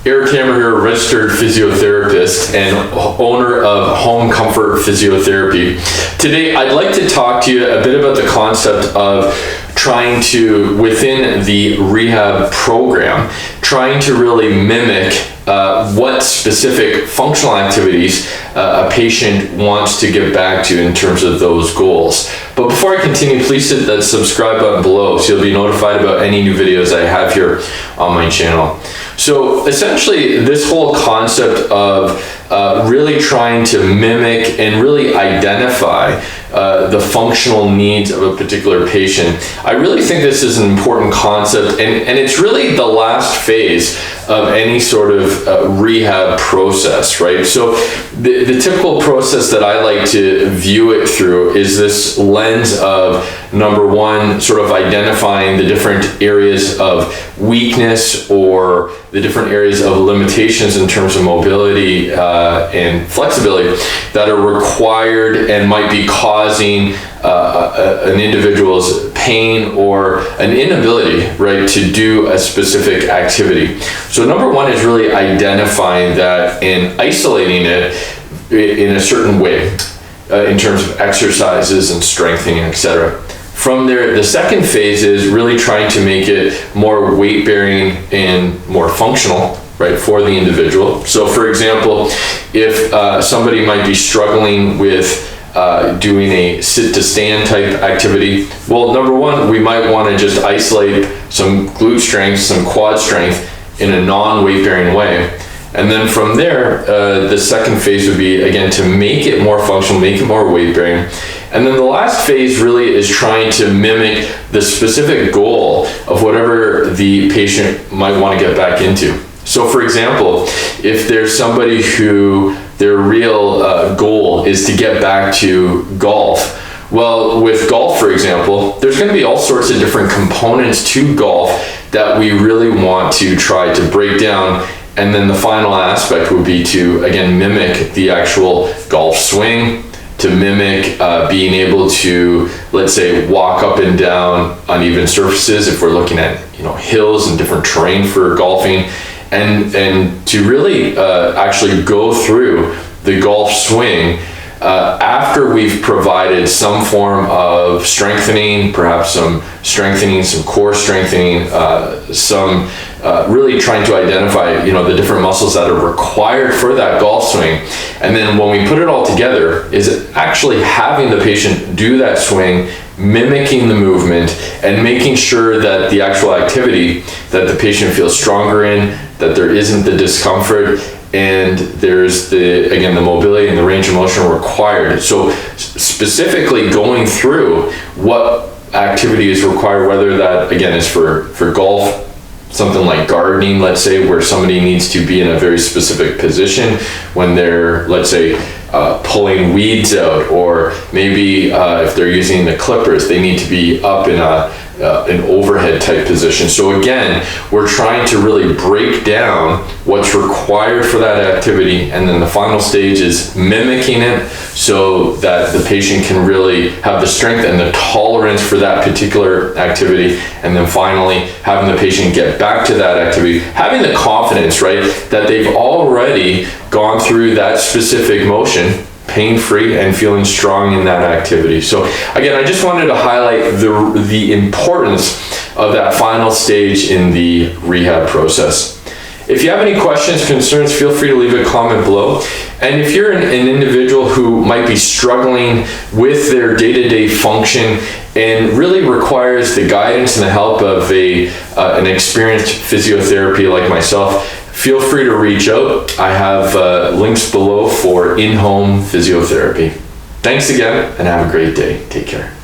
Eric Hammer here, registered physiotherapist and owner of Home Comfort Physiotherapy. Today, I'd like to talk to you a bit about the concept of trying to, within the rehab program, trying to really mimic what specific functional activities a patient wants to get back to in terms of those goals. But before I continue, please hit that subscribe button below so you'll be notified about any new videos I have here on my channel. So essentially, this whole concept of really trying to mimic and really identify the functional needs of a particular patient, I really think this is an important concept, and it's really the last phase of any sort of rehab process, right? So the typical process that I like to view it through is this lens of, number one, sort of identifying the different areas of weakness or the different areas of limitations in terms of mobility and flexibility that are required and might be causing an individual's pain or an inability, right, to do a specific activity. So number one is really identifying that and isolating it in a certain way in terms of exercises and strengthening, etc. From there, the second phase is really trying to make it more weight-bearing and more functional, right, for the individual. So for example, if somebody might be struggling with doing a sit-to-stand type activity, well, number one, we might want to just isolate some glute strength, some quad strength in a non-weight-bearing way. And then from there, the second phase would be, again, to make it more functional, make it more weight-bearing. And then the last phase really is trying to mimic the specific goal of whatever the patient might want to get back into. So for example, if there's somebody who their real goal is to get back to golf, well, with golf, for example, there's going to be all sorts of different components to golf that we really want to try to break down. And then the final aspect would be to, again, mimic the actual golf swing, to mimic being able to, let's say, walk up and down uneven surfaces if we're looking at, hills and different terrain for golfing, and to really actually go through the golf swing after we've provided some form of strengthening, perhaps some strengthening, some core strengthening, some really trying to identify, the different muscles that are required for that golf swing. And then when we put it all together, is actually having the patient do that swing, mimicking the movement, and making sure that the actual activity that the patient feels stronger in, that there isn't the discomfort, and there's the mobility and the range of motion required. So specifically going through what activity is required, whether that, again, is for golf, something like gardening, let's say, where somebody needs to be in a very specific position when they're, let's say, pulling weeds out, or maybe if they're using the clippers, they need to be up in an overhead type position. So again, we're trying to really break down what's required for that activity, and then the final stage is mimicking it so that the patient can really have the strength and the tolerance for that particular activity, and then finally having the patient get back to that activity, having the confidence, right, that they've already gone through that specific motion pain-free and feeling strong in that activity. So again, I just wanted to highlight the importance of that final stage in the rehab process. If you have any questions, concerns, feel free to leave a comment below. And if you're an individual who might be struggling with their day-to-day function and really requires the guidance and the help of an experienced physiotherapy like myself, feel free to reach out. I have links below for in-home physiotherapy. Thanks again, and have a great day. Take care.